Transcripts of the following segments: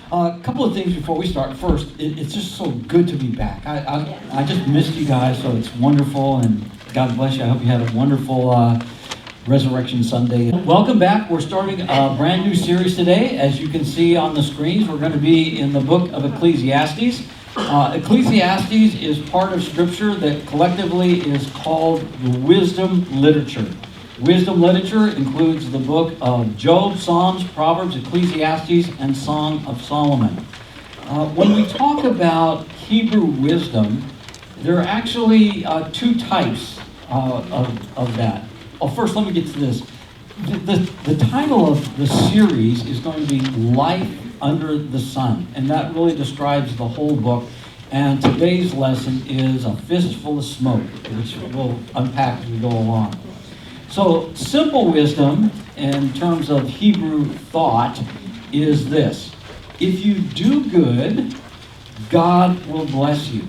A couple of things before we start. First, it's just so good to be back. I just missed you guys, so it's wonderful, and God bless you. I hope you had a wonderful Resurrection Sunday. Welcome back. We're starting a brand new series today. As you can see on the screens, we're going to be in the book of Ecclesiastes. Ecclesiastes is part of Scripture that collectively is called the wisdom literature. Wisdom literature includes the book of Job, Psalms, Proverbs, Ecclesiastes, and Song of Solomon. When we talk about Hebrew wisdom, there are actually two types of that. Oh, first, let me get to this. The title of the series is going to be Life Under the Sun, and that really describes the whole book. And today's lesson is A Fistful of Smoke, which we'll unpack as we go along. So, simple wisdom in terms of Hebrew thought is this: if you do good, God will bless you.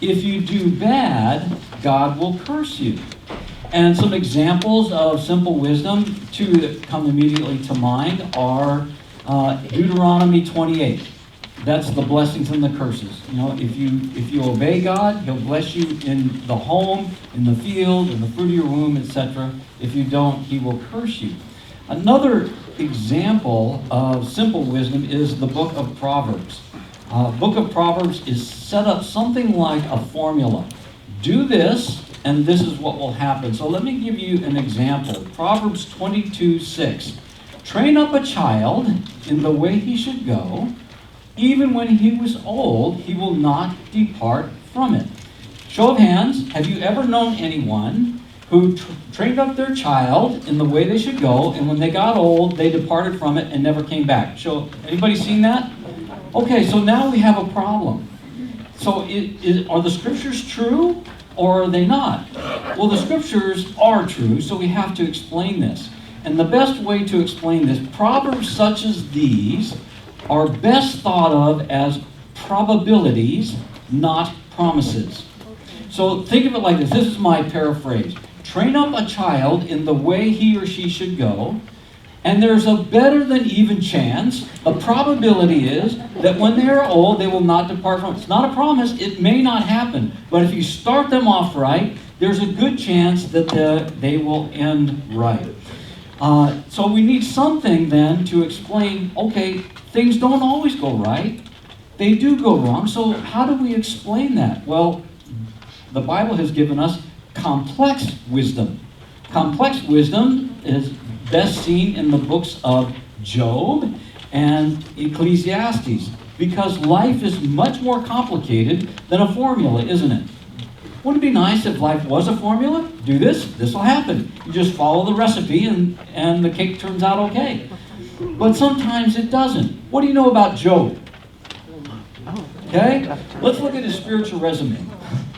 If you do bad, God will curse you. And some examples of simple wisdom, two that come immediately to mind, are Deuteronomy 28. That's the blessings and the curses. You know, if you obey God, He'll bless you in the home, in the field, in the fruit of your womb, etc. If you don't, He will curse you. Another example of simple wisdom is the book of Proverbs. Book of Proverbs is set up something like a formula. Do this, and this is what will happen. So let me give you an example. Proverbs 22:6. Train up a child in the way he should go. Even when he was old, he will not depart from it. Show of hands, have you ever known anyone who trained up their child in the way they should go, and when they got old, they departed from it and never came back? Anybody seen that? Okay, so now we have a problem. So are the scriptures true, or are they not? Well, the scriptures are true, so we have to explain this. And the best way to explain this, proverbs such as these are best thought of as probabilities, not promises. So think of it like this. This is my paraphrase. Train up a child in the way he or she should go, and there's a better than even chance, a probability is, that when they are old, they will not depart from it. It's not a promise. It may not happen. But if you start them off right, there's a good chance that they will end right. So we need something then to explain, okay, things don't always go right. They do go wrong. So how do we explain that? Well, the Bible has given us complex wisdom. Complex wisdom is best seen in the books of Job and Ecclesiastes, because life is much more complicated than a formula, isn't it? Wouldn't it be nice if life was a formula? Do this, this will happen. You just follow the recipe and the cake turns out okay. But sometimes it doesn't. What do you know about Job? Okay? Let's look at his spiritual resume.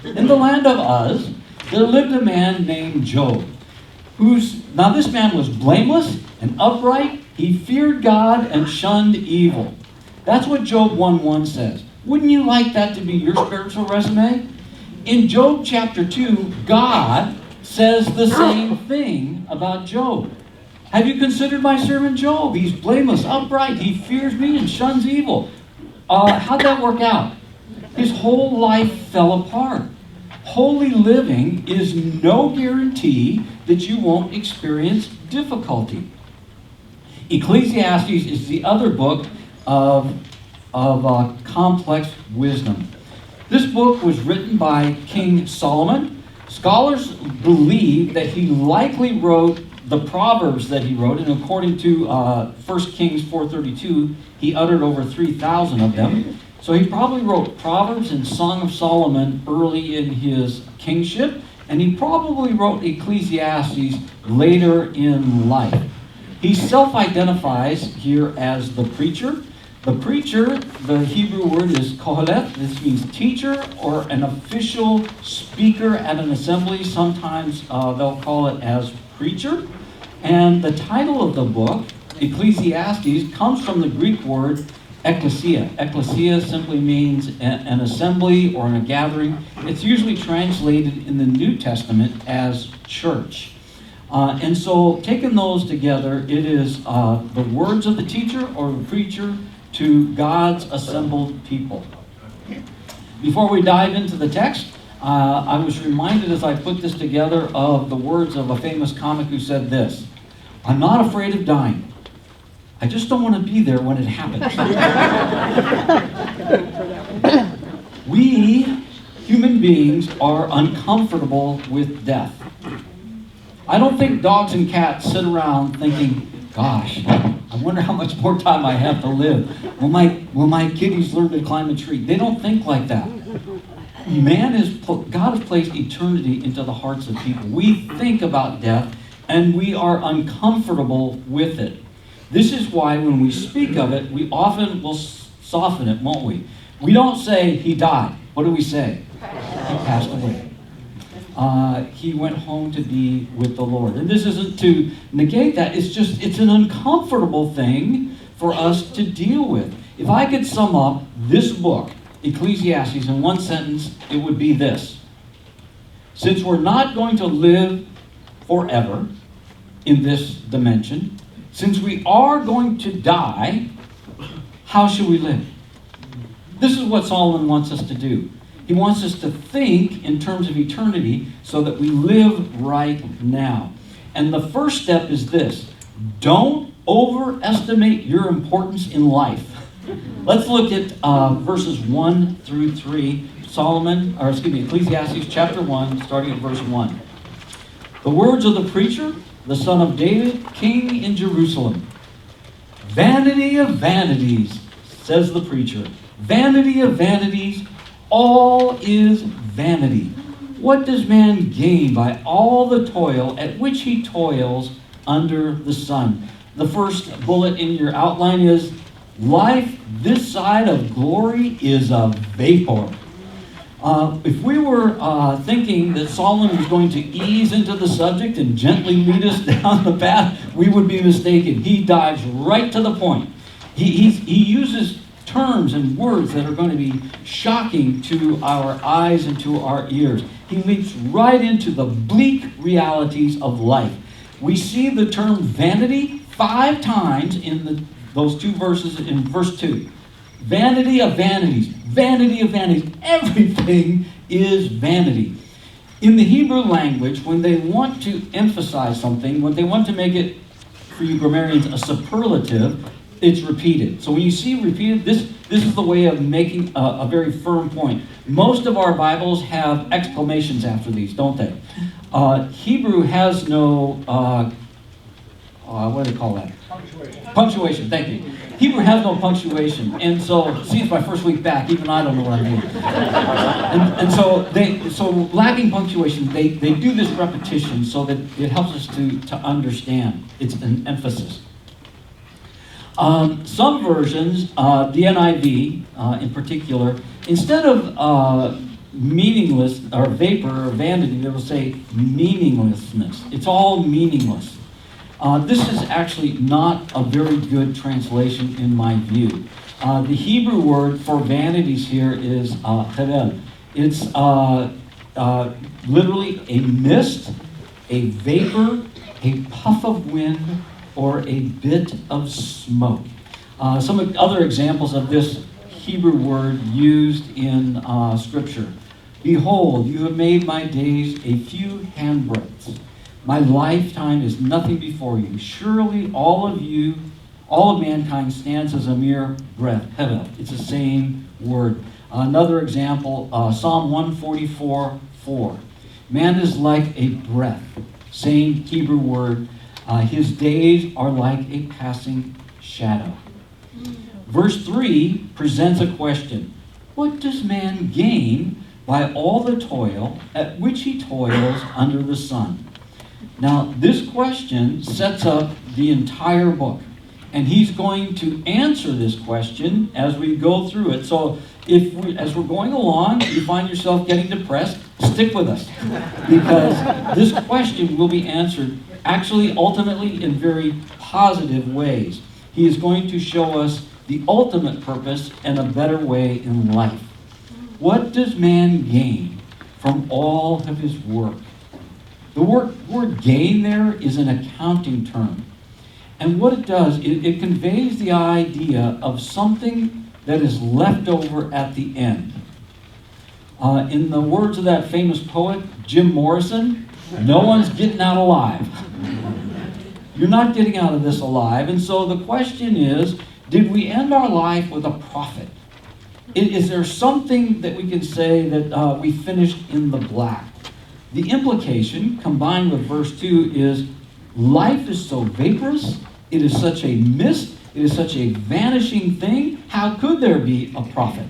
In the land of Uz, there lived a man named Job. Now this man was blameless and upright. He feared God and shunned evil. That's what Job 1:1 says. Wouldn't you like that to be your spiritual resume? In Job chapter 2, God says the same thing about Job. Have you considered my servant Job? He's blameless, upright. He fears me and shuns evil. How'd that work out? His whole life fell apart. Holy living is no guarantee that you won't experience difficulty. Ecclesiastes is the other book of complex wisdom. This book was written by King Solomon. Scholars believe that he likely wrote the Proverbs that he wrote, and according to 1 Kings 4:32, he uttered over 3,000 of them. So he probably wrote Proverbs and Song of Solomon early in his kingship, and he probably wrote Ecclesiastes later in life. He self-identifies here as the preacher. The preacher, the Hebrew word is koheleth. This means teacher or an official speaker at an assembly. Sometimes they'll call it as preacher. And the title of the book, Ecclesiastes, comes from the Greek word ecclesia. Ecclesia simply means an assembly or a gathering. It's usually translated in the New Testament as church. And so, taking those together, it is the words of the teacher or the preacher to God's assembled people. Before we dive into the text, I was reminded as I put this together of the words of a famous comic who said this: "I'm not afraid of dying. I just don't want to be there when it happens." We, human beings, are uncomfortable with death. I don't think dogs and cats sit around thinking, "Gosh, I wonder how much more time I have to live. Will my kitties learn to climb a tree?" They don't think like that. God has placed eternity into the hearts of people. We think about death, and we are uncomfortable with it. This is why when we speak of it, we often will soften it, won't we? We don't say, "He died." What do we say? He passed away. He went home to be with the Lord. And this isn't to negate that. It's an uncomfortable thing for us to deal with. If I could sum up this book, Ecclesiastes, in one sentence, it would be this: since we're not going to live forever in this dimension, since we are going to die, how should we live? This is what Solomon wants us to do. He wants us to think in terms of eternity so that we live right now. And the first step is this: don't overestimate your importance in life. Let's look at verses 1 through 3. Ecclesiastes chapter 1, starting at verse 1. The words of the preacher, the son of David, king in Jerusalem. "Vanity of vanities," says the preacher. "Vanity of vanities, all is vanity. What does man gain by all the toil at which he toils under the sun?" The first bullet in your outline is, life this side of glory is a vapor. If we were thinking that Solomon was going to ease into the subject and gently lead us down the path, we would be mistaken. He dives right to the point. He uses terms and words that are going to be shocking to our eyes and to our ears. He leaps right into the bleak realities of life. We see the term vanity 5 times in those 2 verses in verse 2. Vanity of vanities. Vanity of vanities. Everything is vanity. In the Hebrew language, when they want to emphasize something, when they want to make it, for you grammarians, a superlative, it's repeated. So when you see repeated, this is the way of making a very firm point. Most of our Bibles have exclamations after these, don't they? Hebrew has no, what do they call that? Punctuation, thank you. Hebrew has no punctuation, and so, see, it's my first week back, even I don't know what I mean. and so lacking punctuation, they do this repetition so that it helps us to understand. It's an emphasis. Some versions, the NIV in particular, instead of meaningless or vapor or vanity, they will say meaninglessness. It's all meaningless. This is actually not a very good translation in my view. The Hebrew word for vanities here is cherel. It's literally a mist, a vapor, a puff of wind, or a bit of smoke. Some other examples of this Hebrew word used in Scripture. "Behold, you have made my days a few handbreadths. My lifetime is nothing before you. Surely all of mankind stands as a mere breath." Hevel. It's the same word. Another example, Psalm 144:4. "Man is like a breath." Same Hebrew word. "His days are like a passing shadow." Verse 3 presents a question. What does man gain by all the toil at which he toils under the sun? Now, this question sets up the entire book. And he's going to answer this question as we go through it. So as we're going along, you find yourself getting depressed, stick with us. Because this question will be answered actually ultimately in very positive ways. He is going to show us the ultimate purpose and a better way in life. What does man gain from all of his work? The word gain there is an accounting term. And what it does, it conveys the idea of something that is left over at the end. In the words of that famous poet, Jim Morrison, no one's getting out alive. You're not getting out of this alive. And so the question is, did we end our life with a profit? Is there something that we can say that we finished in the black? The implication, combined with verse 2, is life is so vaporous, it is such a mist, it is such a vanishing thing, how could there be a profit?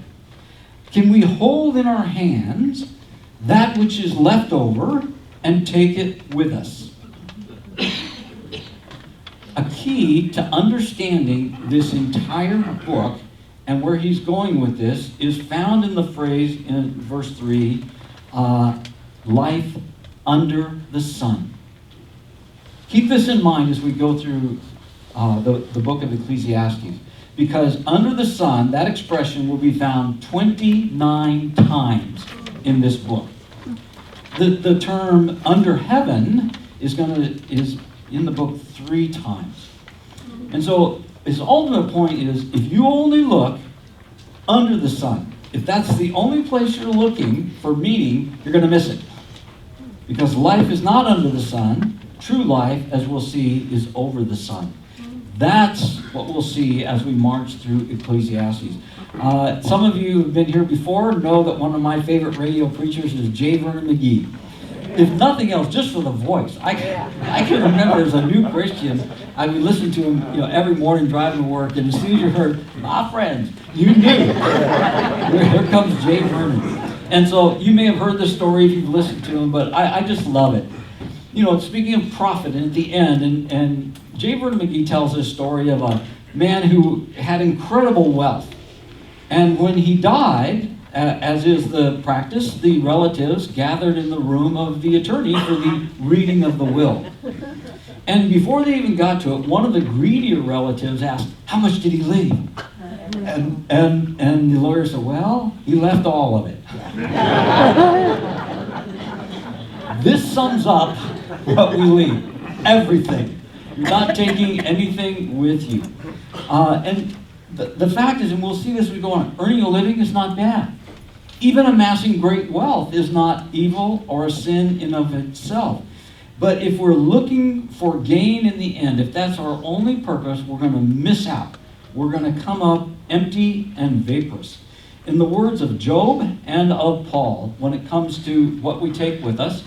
Can we hold in our hands that which is left over and take it with us? A key to understanding this entire book and where he's going with this is found in the phrase in verse 3, life under the sun. Keep this in mind as we go through the book of Ecclesiastes. Because under the sun, that expression will be found 29 times in this book. The term under heaven is in the book 3 times. And so his ultimate point is, if you only look under the sun, if that's the only place you're looking for meaning, you're going to miss it. Because life is not under the sun. True life, as we'll see, is over the sun. That's what we'll see as we march through Ecclesiastes. Some of you who've been here before know that one of my favorite radio preachers is J. Vernon McGee. If nothing else, just for the voice. I can remember as a new Christian, I would listen to him every morning driving to work, and as soon as you heard, my friends, you knew. Here comes J. Vernon. And so you may have heard the story if you've listened to him, but I just love it. Speaking of profit, and at the end, and J. Vernon McGee tells this story of a man who had incredible wealth. And when he died, as is the practice, the relatives gathered in the room of the attorney for the reading of the will. And before they even got to it, one of the greedier relatives asked, how much did he leave? And the lawyer said, well, he left all of it. This sums up what we leave. Everything. You're not taking anything with you. And the fact is, and we'll see this as we go on, earning a living is not bad. Even amassing great wealth is not evil or a sin in of itself. But if we're looking for gain in the end, if that's our only purpose, we're going to miss out. We're going to come up empty and vaporous. In the words of Job and of Paul, when it comes to what we take with us,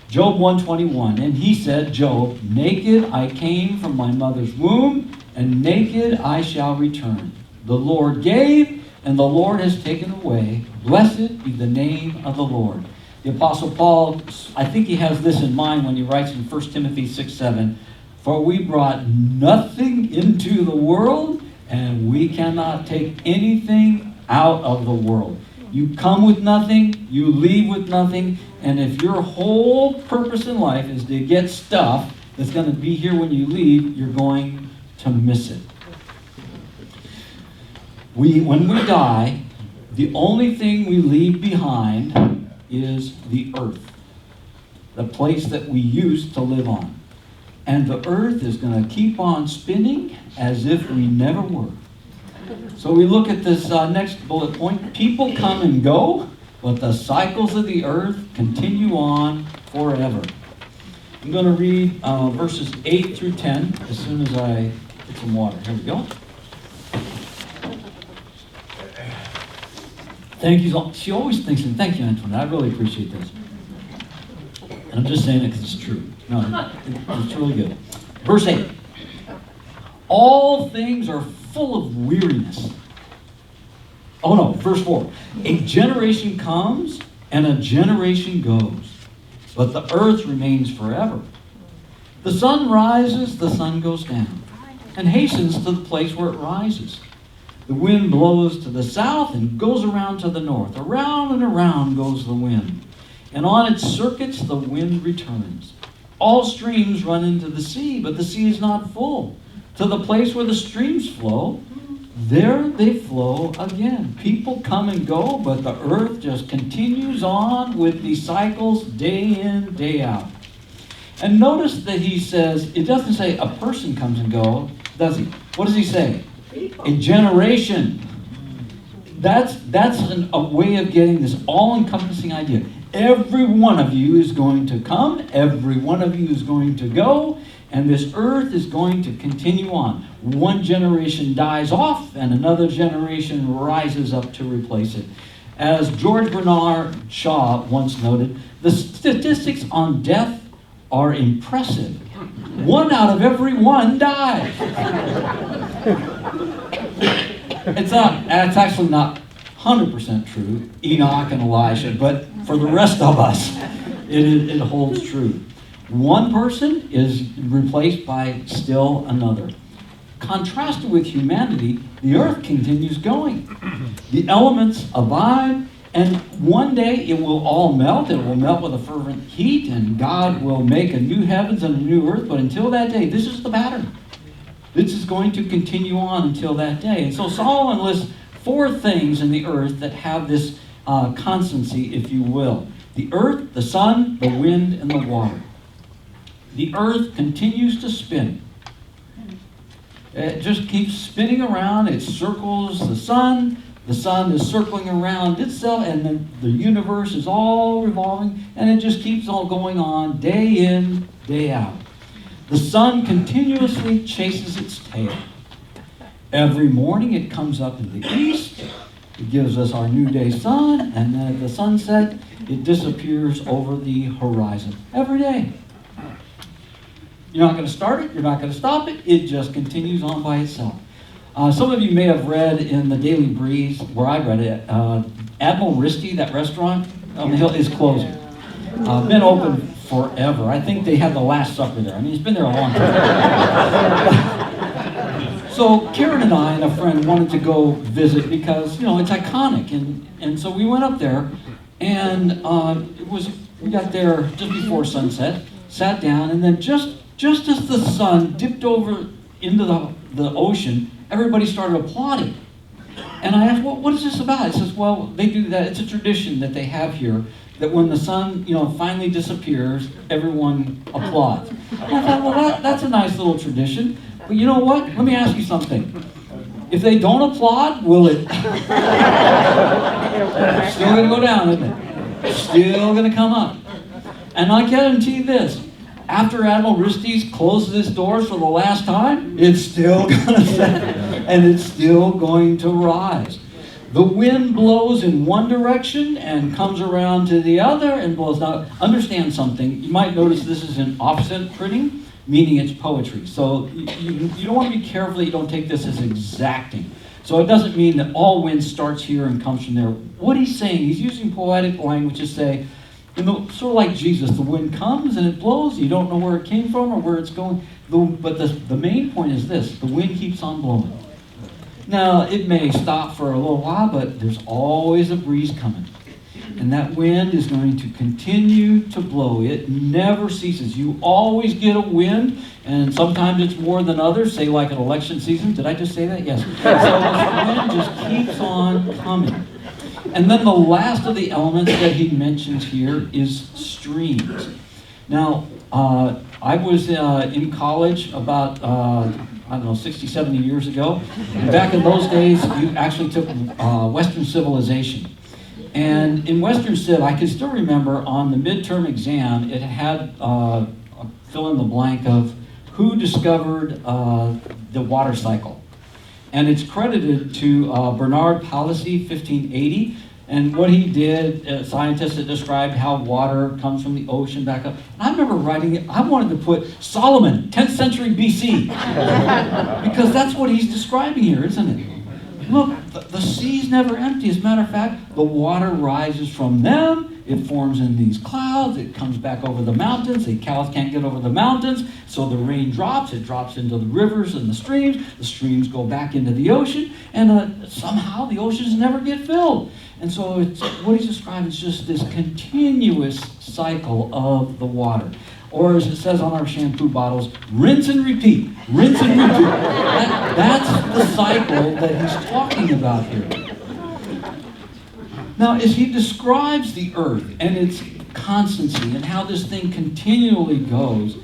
Job 1:21, and he said, Job, naked I came from my mother's womb, and naked I shall return. The Lord gave, and the Lord has taken away. Blessed be the name of the Lord. The Apostle Paul, I think he has this in mind when he writes in 1 Timothy 6:7, for we brought nothing into the world, and we cannot take anything out of the world. You come with nothing, you leave with nothing, and if your whole purpose in life is to get stuff that's going to be here when you leave, you're going to miss it. When we die, the only thing we leave behind is the earth, the place that we used to live on. And the earth is going to keep on spinning as if we never were. So we look at this next bullet point. People come and go, but the cycles of the earth continue on forever. I'm going to read verses 8 through 10 as soon as I get some water. Here we go. Thank you. She always thinks, and thank you, Antoinette. I really appreciate this. And I'm just saying it because it's true. No, it's really good. Verse 8. All things are full of weariness. Oh no, verse 4. A generation comes and a generation goes, but the earth remains forever. The sun rises, the sun goes down, and hastens to the place where it rises. The wind blows to the south and goes around to the north. Around and around goes the wind. And on its circuits the wind returns. All streams run into the sea, but the sea is not full. To the place where the streams flow, there they flow again. People come and go, but the earth just continues on with these cycles day in, day out. And notice that he says, it doesn't say a person comes and goes, does he? What does he say? A generation. That's a way of getting this all-encompassing idea. Every one of you is going to come, every one of you is going to go, and this earth is going to continue on. One generation dies off, and another generation rises up to replace it. As George Bernard Shaw once noted, the statistics on death are impressive. 1 out of every 1 dies. It's actually not 100% true, Enoch and Elijah, but for the rest of us, it holds true. One person is replaced by still another. Contrasted with humanity, the earth continues going. The elements abide, and one day it will all melt. It will melt with a fervent heat, and God will make a new heavens and a new earth. But until that day, this is the pattern. This is going to continue on until that day. And so Solomon lists 4 things in the earth that have this constancy, if you will. The earth, the sun, the wind, and the water. The earth continues to spin. It just keeps spinning around. It circles the sun. The sun is circling around itself, and then the universe is all revolving, and it just keeps all going on day in, day out. The sun continuously chases its tail. Every morning it comes up in the east. It gives us our new day sun, and then at the sunset, it disappears over the horizon. Every day. You're not going to start it. You're not going to stop it. It just continues on by itself. Some of you may have read in the Daily Breeze, where I read it, Admiral Risty, that restaurant on the hill, is closing. Been open forever. I think they had the Last Supper there. I mean, it's been there a long time. So Karen and I and a friend wanted to go visit because, it's iconic. And so we went up there, and we got there just before sunset, sat down, and then just as the sun dipped over into the ocean, everybody started applauding. And I asked, well, what is this about? He says, well, they do that. It's a tradition that they have here, that when the sun, finally disappears, everyone applauds. And I thought, well, that's a nice little tradition. But you know what? Let me ask you something. If they don't applaud, will it? It's still going to go down, isn't it? It's still going to come up. And I guarantee this. After Admiral Ristes closes its doors for the last time, it's still going to set, and it's still going to rise. The wind blows in one direction and comes around to the other and blows. Now, understand something. You might notice this is in offset printing, meaning it's poetry. So you don't want to be careful that you don't take this as exacting. So it doesn't mean that all wind starts here and comes from there. What he's saying, he's using poetic language to say, sort of like Jesus, the wind comes and it blows. You don't know where it came from or where it's going. But the main point is this: the wind keeps on blowing. Now, it may stop for a little while, but there's always a breeze coming. And that wind is going to continue to blow. It never ceases. You always get a wind, and sometimes it's more than others, say like an election season. Did I just say that? Yes. So the wind just keeps on coming. And then the last of the elements that he mentions here is streams. Now, I was in college about, 60, 70 years ago. And back in those days, you actually took Western civilization. And in Western Civ, I can still remember on the midterm exam, it had a fill in the blank of who discovered the water cycle. And it's credited to Bernard Palissy, 1580. And what he did, scientists had described how water comes from the ocean back up. And I remember writing it, I wanted to put Solomon, 10th century BC. Because that's what he's describing here, isn't it? Look, the sea's never empty. As a matter of fact, the water rises from them. It forms in these clouds. It comes back over the mountains. The cows can't get over the mountains, so the rain drops. It drops into the rivers and the streams. The streams go back into the ocean, and somehow the oceans never get filled. And so what he's describing is just this continuous cycle of the water. Or as it says on our shampoo bottles, rinse and repeat, rinse and repeat. That's the cycle that he's talking about here. Now, as he describes the earth and its constancy and how this thing continually goes.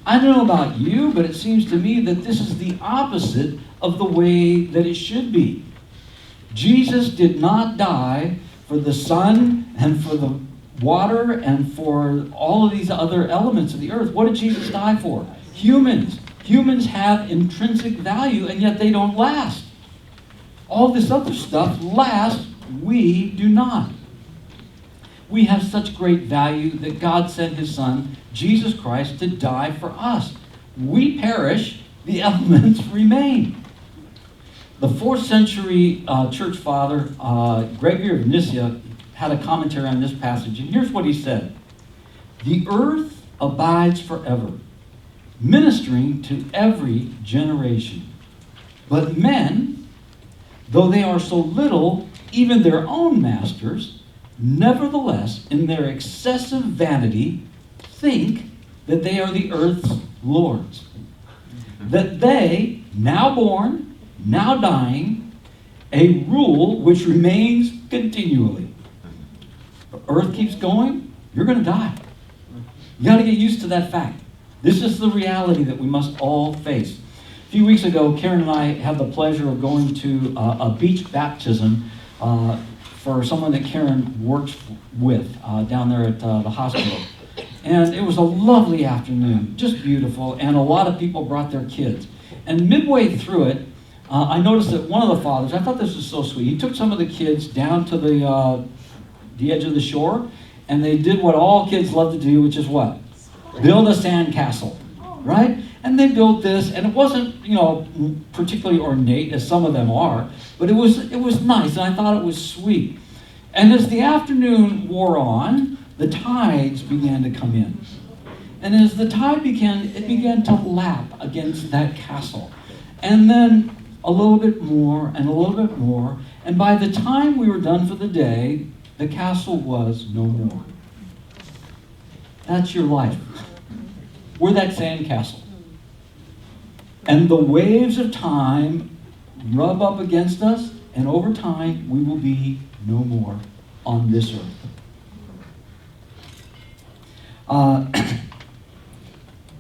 I don't know about you, but it seems to me that this is the opposite of the way that it should be. Jesus did not die for the sun and for the water and for all of these other elements of the earth. What did Jesus die for? Humans. Humans have intrinsic value, and yet they don't last. All this other stuff lasts. We do not. We have such great value that God sent his Son, Jesus Christ, to die for us. We perish, the elements remain. The 4th century church father, Gregory of Nyssa, had a commentary on this passage, and here's what he said. The earth abides forever, ministering to every generation. But men, though they are so little, even their own masters, nevertheless, in their excessive vanity, think that they are the earth's lords. That they, now born, now dying, a rule which remains continually. The earth keeps going, you're going to die. You got to get used to that fact. This is the reality that we must all face. A few weeks ago, Karen and I had the pleasure of going to a beach baptism for someone that Karen works with down there at the hospital. And it was a lovely afternoon, just beautiful, and a lot of people brought their kids. And midway through it, I noticed that one of the fathers, I thought this was so sweet, he took some of the kids down to the edge of the shore, and they did what all kids love to do, which is what? Build a sandcastle, right? And they built this, and it wasn't, particularly ornate as some of them are, but it was nice, and I thought it was sweet. And as the afternoon wore on, the tides began to come in. And as the tide began to lap against that castle. And then a little bit more, and a little bit more, and by the time we were done for the day, the castle was no more. That's your life. We're that sandcastle. And the waves of time rub up against us, and over time, we will be no more on this earth.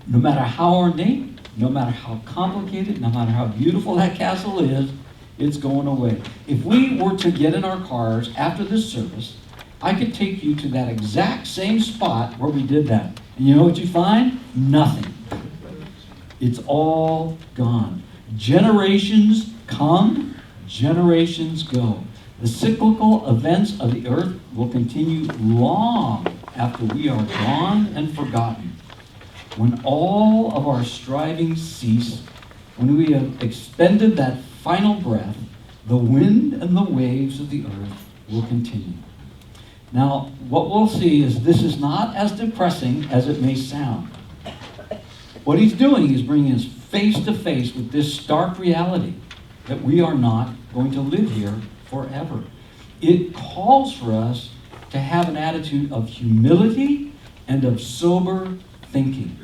No matter how ornate, no matter how complicated, no matter how beautiful that castle is, it's going away. If we were to get in our cars after this service, I could take you to that exact same spot where we did that. And you know what you find? Nothing. It's all gone. Generations come, generations go. The cyclical events of the earth will continue long after we are gone and forgotten. When all of our strivings cease, when we have expended that final breath, the wind and the waves of the earth will continue. Now, what we'll see is this is not as depressing as it may sound. What he's doing is bringing us face to face with this stark reality that we are not going to live here forever. It calls for us to have an attitude of humility and of sober thinking.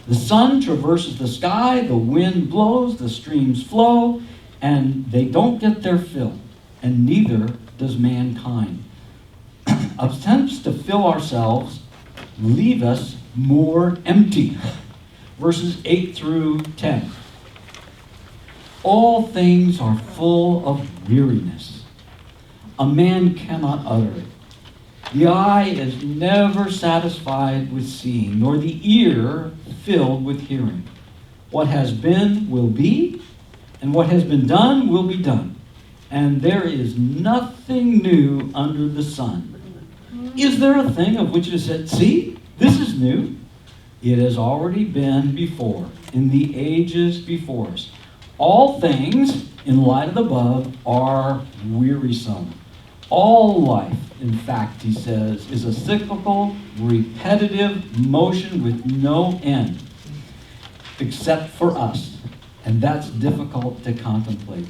The sun traverses the sky, the wind blows, the streams flow, and they don't get their fill, and neither does mankind. Attempts to fill ourselves leave us more empty. Verses 8 through 10. All things are full of weariness. A man cannot utter it. The eye is never satisfied with seeing, nor the ear filled with hearing. What has been will be, and what has been done will be done. And there is nothing new under the sun. Is there a thing of which it is said, see, this is new? It has already been before, in the ages before us. All things, in light of the above, are wearisome. All life, in fact, he says, is a cyclical, repetitive motion with no end, except for us. And that's difficult to contemplate.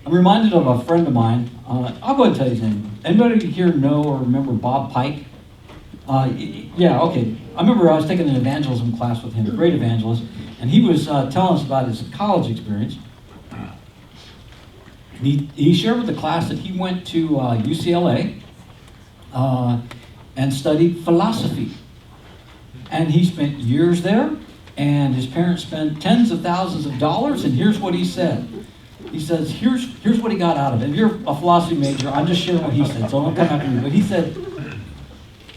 I'm reminded of a friend of mine. I'll go ahead and tell you his name. Anybody here know or remember Bob Pike? Yeah, okay. I remember I was taking an evangelism class with him, a great evangelist, and he was telling us about his college experience. He shared with the class that he went to UCLA, and studied philosophy. And he spent years there, and his parents spent tens of thousands of dollars, and here's what he said. He says, here's what he got out of it. If you're a philosophy major, I'm just sharing what he said, so don't come after me. But he said,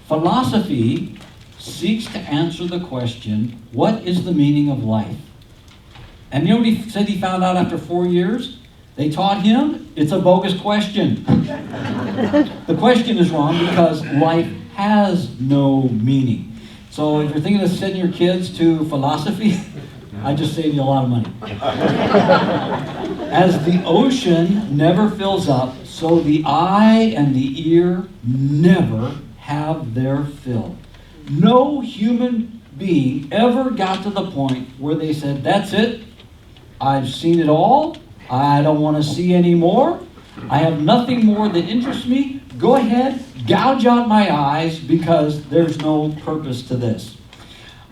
philosophy seeks to answer the question, what is the meaning of life? And you know what he said he found out after 4 years? They taught him, it's a bogus question. The question is wrong because life has no meaning. So if you're thinking of sending your kids to philosophy, I just saved you a lot of money. As the ocean never fills up, so the eye and the ear never have their fill. No human being ever got to the point where they said, that's it, I've seen it all, I don't want to see any more, I have nothing more that interests me, go ahead, gouge out my eyes because there's no purpose to this.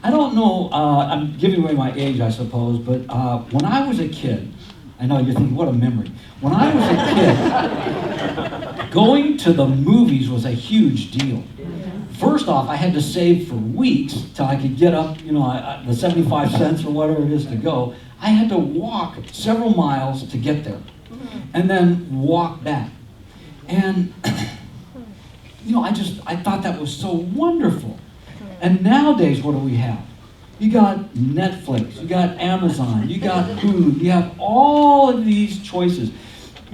I don't know, I'm giving away my age, I suppose, but when I was a kid, I know you're thinking, what a memory. When I was a kid, going to the movies was a huge deal. First off, I had to save for weeks till I could get up, the 75 cents or whatever it is to go. I had to walk several miles to get there and then walk back. And, I thought that was so wonderful. And nowadays, what do we have? You got Netflix, you got Amazon, you got Hulu, you have all of these choices.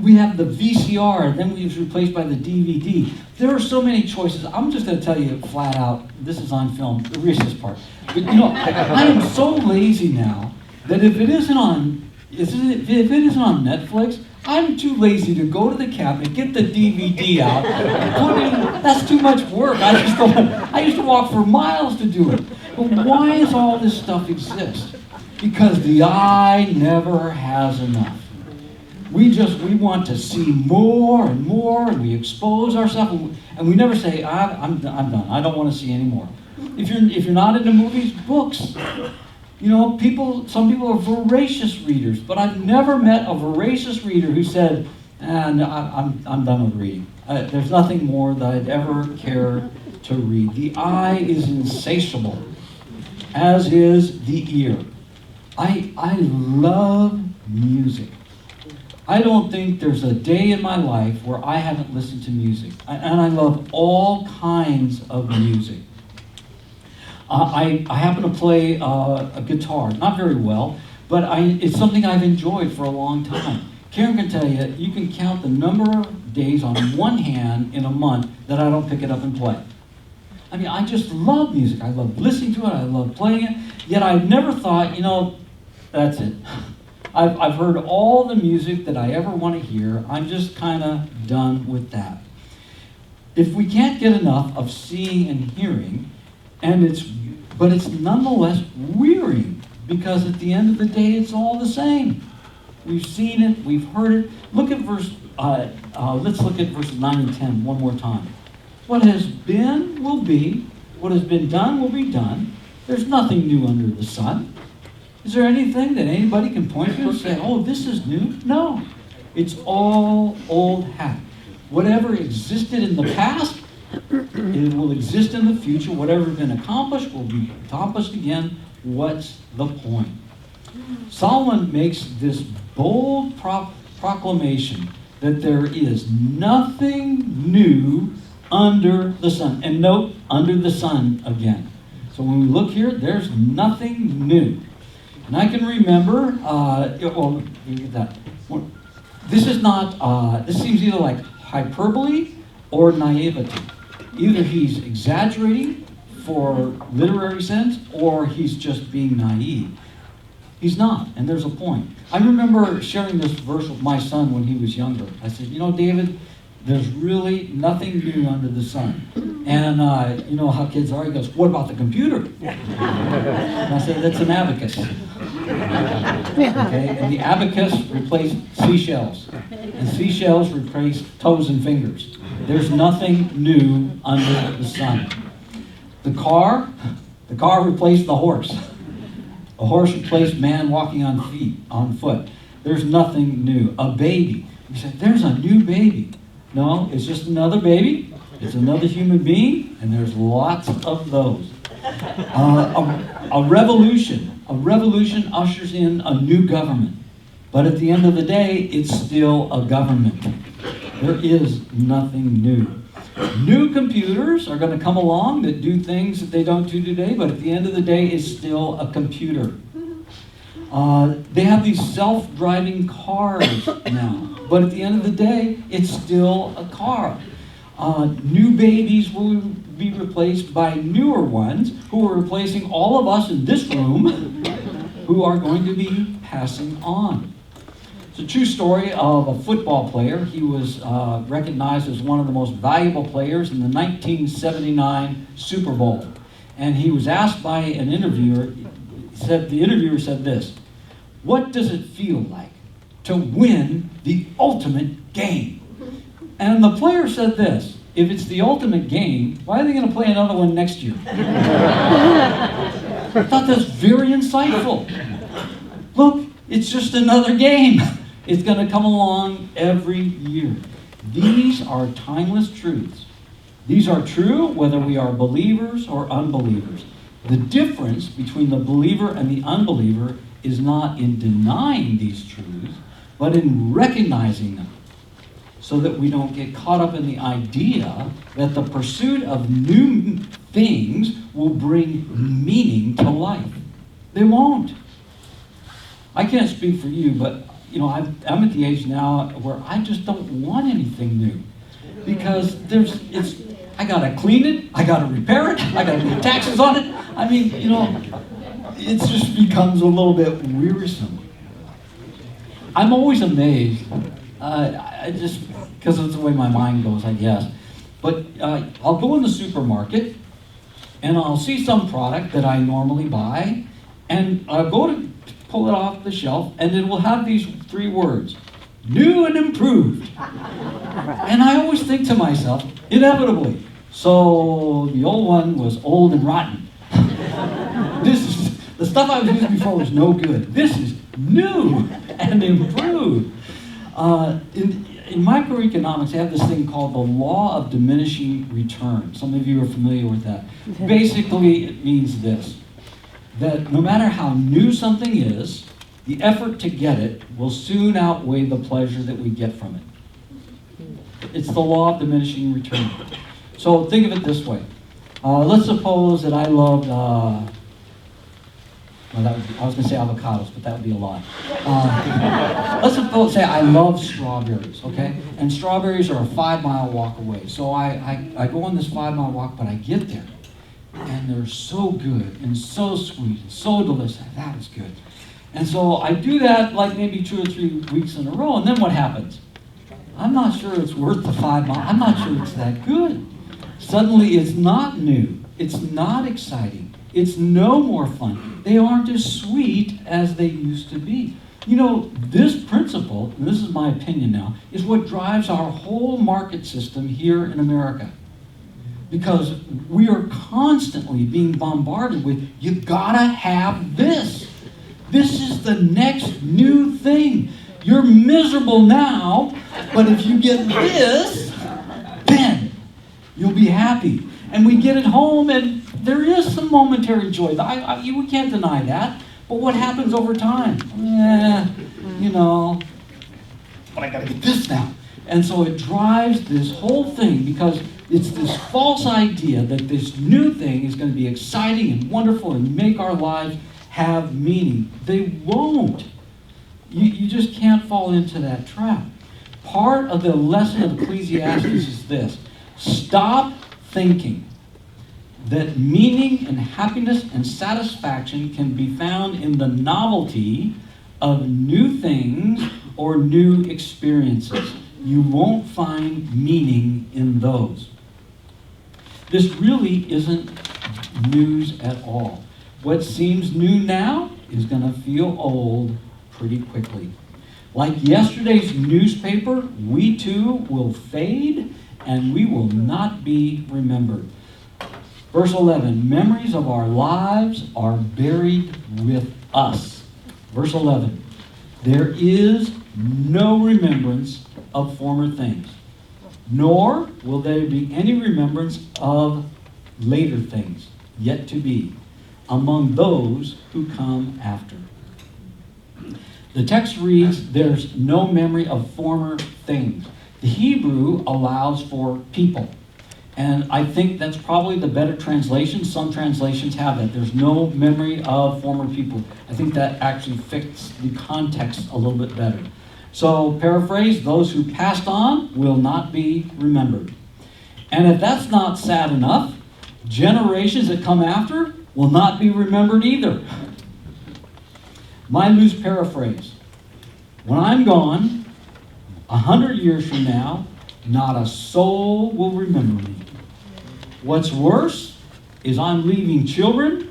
We have the VCR, then we was replaced by the DVD. There are so many choices. I'm just going to tell you flat out, this is on film, the racist part. But I am so lazy now that if it isn't on Netflix, I'm too lazy to go to the cabinet, get the DVD out, that's too much work. I used to walk for miles to do it. But why does all this stuff exist? Because the eye never has enough. We want to see more and more, and we expose ourselves, and we never say, I'm done. I don't want to see any more. If you're not into movies, books. Some people are voracious readers, but I've never met a voracious reader who said, I'm done with reading. There's nothing more that I'd ever care to read. The eye is insatiable, as is the ear. I love music. I don't think there's a day in my life where I haven't listened to music. And I love all kinds of music. I happen to play a guitar, not very well, but it's something I've enjoyed for a long time. Karen can tell you, you can count the number of days on one hand in a month that I don't pick it up and play. I just love music. I love listening to it. I love playing it. Yet I've never thought, that's it. I've heard all the music that I ever want to hear. I'm just kind of done with that. If we can't get enough of seeing and hearing, but it's nonetheless wearying, because at the end of the day, it's all the same. We've seen it, we've heard it. Let's look at verses 9 and 10 one more time. What has been will be, what has been done will be done. There's nothing new under the sun. Is there anything that anybody can point to and say, oh, this is new? No. It's all old hat. Whatever existed in the past, it will exist in the future. Whatever has been accomplished will be accomplished again. What's the point? Solomon makes this bold proclamation that there is nothing new under the sun. And note, under the sun again. So when we look here, there's nothing new. And I can remember, this seems either like hyperbole or naivety. Either he's exaggerating for literary sense, or he's just being naive. He's not, and there's a point. I remember sharing this verse with my son when he was younger. I said, David, there's really nothing new under the sun. And you know how kids are? He goes, what about the computer? And I said, that's an abacus. Okay, and the abacus replaced seashells. And seashells replaced toes and fingers. There's nothing new under the sun. The car replaced the horse. The horse replaced man walking on foot. There's nothing new. A baby. We said, there's a new baby. No, it's just another baby. It's another human being, and there's lots of those. A revolution ushers in a new government. But at the end of the day, it's still a government. There is nothing new. New computers are going to come along that do things that they don't do today, but at the end of the day, it's still a computer. They have these self-driving cars now, but at the end of the day, it's still a car. New babies will be replaced by newer ones who are replacing all of us in this room who are going to be passing on. It's a true story of a football player. He was recognized as one of the most valuable players in the 1979 Super Bowl. And he was asked by an interviewer, the interviewer said this, "What does it feel like to win the ultimate game?" And the player said this, "If it's the ultimate game, why are they going to play another one next year?" I thought that's very insightful. Look, it's just another game. It's going to come along every year. These are timeless truths. These are true whether we are believers or unbelievers. The difference between the believer and the unbeliever is not in denying these truths, but in recognizing them, so that we don't get caught up in the idea that the pursuit of new things will bring meaning to life. They won't. I can't speak for you, but I'm at the age now where I just don't want anything new, because I gotta clean it, I gotta repair it, I gotta pay taxes on it. I mean, it just becomes a little bit wearisome. I'm always amazed. I just, because of the way my mind goes, I guess. But I'll go in the supermarket and I'll see some product that I normally buy, and I'll go to pull it off the shelf, and it will have these 3 words: new and improved. And I always think to myself, inevitably, so the old one was old and rotten. The stuff I was using before was no good. This is new and improved. In microeconomics, they have this thing called the law of diminishing return. Some of you are familiar with that. Basically, it means this, that no matter how new something is, the effort to get it will soon outweigh the pleasure that we get from it. It's the law of diminishing return. So think of it this way. Let's suppose that I loved, I was going to say avocados, but that would be a lie. Let's say I love strawberries, okay? And strawberries are a 5-mile walk away. So I go on this 5-mile walk, but I get there, and they're so good and so sweet and so delicious. That is good. And so I do that like maybe 2 or 3 weeks in a row, and then what happens? I'm not sure it's worth the 5 miles. I'm not sure it's that good. Suddenly it's not new. It's not exciting. It's no more fun. They aren't as sweet as they used to be. This principle, and this is my opinion now, is what drives our whole market system here in America. Because we are constantly being bombarded with, you gotta have this. This is the next new thing. You're miserable now, but if you get this, then you'll be happy. And we get it home, and there is some momentary joy. We can't deny that. But what happens over time? But I gotta get this now. And so it drives this whole thing, because it's this false idea that this new thing is going to be exciting and wonderful and make our lives have meaning. They won't. You just can't fall into that trap. Part of the lesson of Ecclesiastes is this: stop thinking that meaning and happiness and satisfaction can be found in the novelty of new things or new experiences. You won't find meaning in those. This really isn't news at all. What seems new now is going to feel old pretty quickly. Like yesterday's newspaper, we too will fade, and we will not be remembered. Verse 11, memories of our lives are buried with us. Verse 11, there is no remembrance of former things. nor will there be any remembrance of later things yet to be among those who come after. The text reads, there's no memory of former things. The Hebrew allows for people. And I think that's probably the better translation. Some translations have that. There's no memory of former people. I think that actually fits the context a little bit better. So, paraphrase, those who passed on will not be remembered. And if that's not sad enough, generations that come after will not be remembered either. My loose paraphrase, when I'm gone, 100 years from now, not a soul will remember me. What's worse is I'm leaving children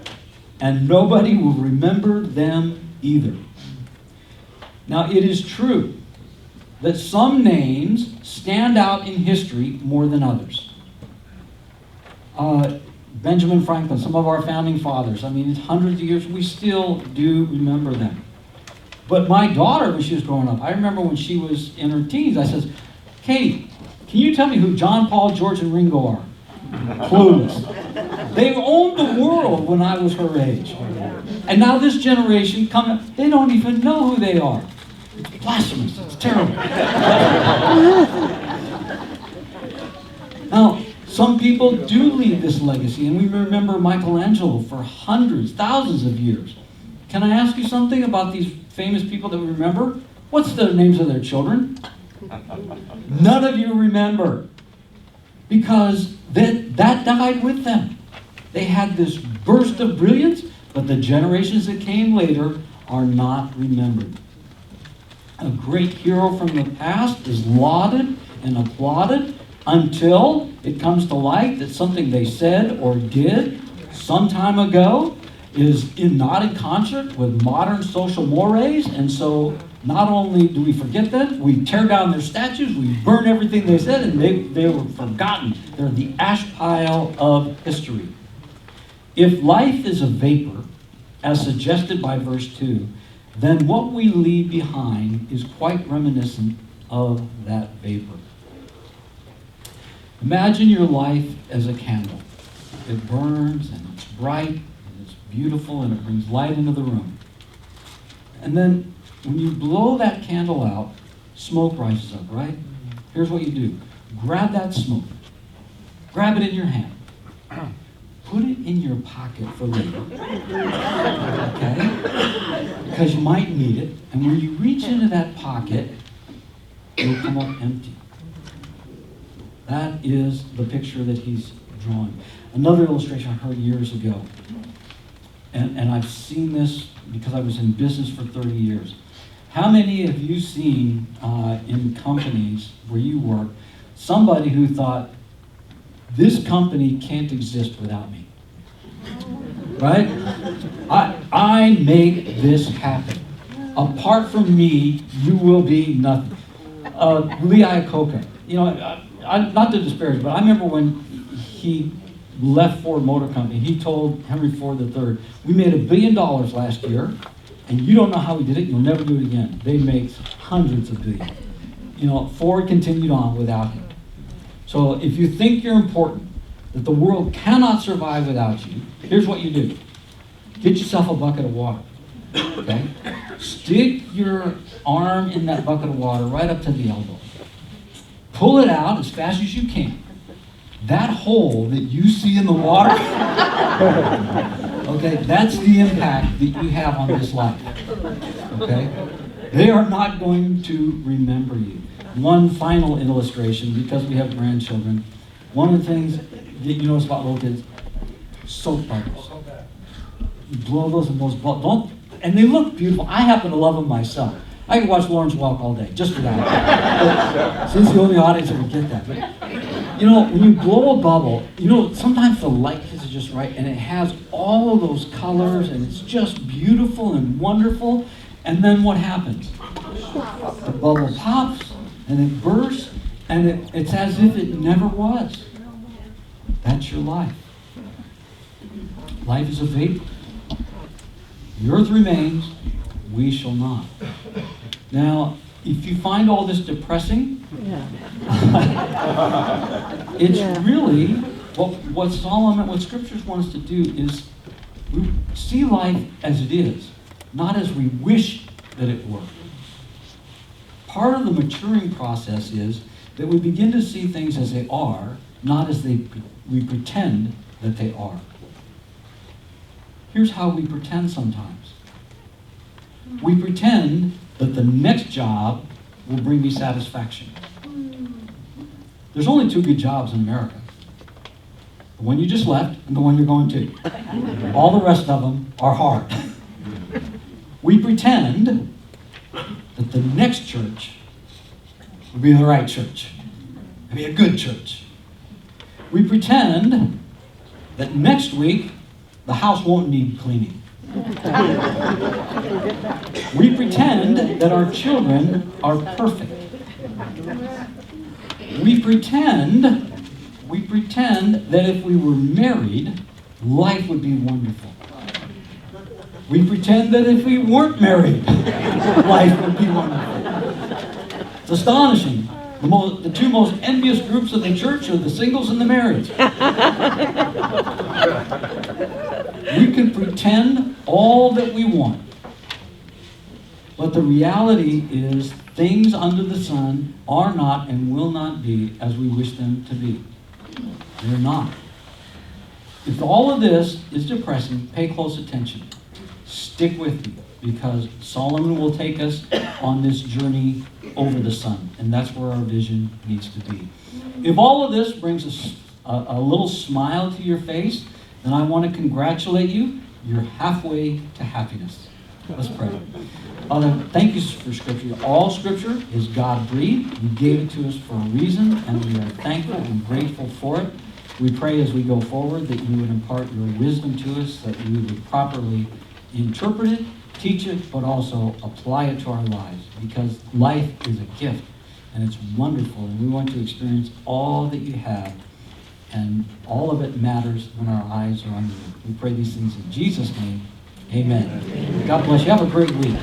and nobody will remember them either. Now, it is true that some names stand out in history more than others. Benjamin Franklin, some of our founding fathers, it's hundreds of years, we still do remember them. But my daughter, when she was growing up, I remember when she was in her teens, I said, Katie, can you tell me who John, Paul, George, and Ringo are? Clueless. They owned the world when I was her age. And now this generation, they don't even know who they are. It's blasphemous. It's terrible. Now, some people do leave this legacy, and we remember Michelangelo for hundreds, thousands of years. Can I ask you something about these famous people that we remember? What's the names of their children? None of you remember. Because that died with them. They had this burst of brilliance, but the generations that came later are not remembered. A great hero from the past is lauded and applauded until it comes to light that something they said or did some time ago is not in concert with modern social mores, and so not only do we forget them, we tear down their statues, we burn everything they said, and they were forgotten. They're the ash pile of history. If life is a vapor, as suggested by verse 2, then what we leave behind is quite reminiscent of that vapor. Imagine your life as a candle. It burns, and it's bright, and it's beautiful, and it brings light into the room. And then when you blow that candle out, smoke rises up, right? Here's what you do. Grab that smoke. Grab it in your hand. Put it in your pocket for later. Okay? Because you might need it. And when you reach into that pocket, it'll come up empty. That is the picture that he's drawing. Another illustration I heard years ago. And I've seen this because I was in business for 30 years. How many have you seen in companies where you work, somebody who thought, this company can't exist without me? Right? I make this happen. Apart from me, you will be nothing. Lee Iacocca, not to disparage, but I remember when he left Ford Motor Company, he told Henry Ford III, we made $1 billion last year, and you don't know how we did it, you'll never do it again. They make hundreds of billions. Ford continued on without him. So if you think you're important, that the world cannot survive without you, here's what you do. Get yourself a bucket of water. Okay? Stick your arm in that bucket of water right up to the elbow. Pull it out as fast as you can. That hole that you see in the water, okay, that's the impact that you have on this life. Okay? They are not going to remember you. One final illustration, because we have grandchildren. One of the things that you notice about little kids, soap bubbles. You blow those and those bubbles. And they look beautiful. I happen to love them myself. I could watch Lawrence Welk all day, just for that. Since the only audience that would get that. But, when you blow a bubble, sometimes the light is just right, and it has all of those colors, and it's just beautiful and wonderful. And then what happens? The bubble pops, and it bursts, and it's as if it never was. That's your life. Life is a vapor. The earth remains, we shall not. Now, if you find all this depressing, It's really what Solomon, what scriptures want us to do is we see life as it is, not as we wish that it were. Part of the maturing process is that we begin to see things as they are, not as we pretend that they are. Here's how we pretend sometimes. We pretend that the next job will bring me satisfaction. There's only two good jobs in America. The one you just left and the one you're going to. All the rest of them are hard. We pretend that the next church will be the right church. It'll be a good church. We pretend that next week the house won't need cleaning. We pretend that our children are perfect. We pretend that if we were married, life would be wonderful. We pretend that if we weren't married, life would be wonderful. It's astonishing. The two most envious groups of the church are the singles and the marrieds. We can pretend all that we want. But the reality is things under the sun are not and will not be as we wish them to be. They're not. If all of this is depressing, pay close attention. Stick with me, because Solomon will take us on this journey over the sun, and that's where our vision needs to be. If all of this brings a little smile to your face, then I want to congratulate you. You're halfway to happiness. Let's pray. Father, thank you for Scripture. All Scripture is God-breathed. You gave it to us for a reason, and we are thankful and grateful for it. We pray as we go forward that you would impart your wisdom to us, that we would properly interpret it, teach it, but also apply it to our lives, because life is a gift, and it's wonderful, and we want to experience all that you have, and all of it matters when our eyes are on you. We pray these things in Jesus' name. Amen. God bless you. Have a great week.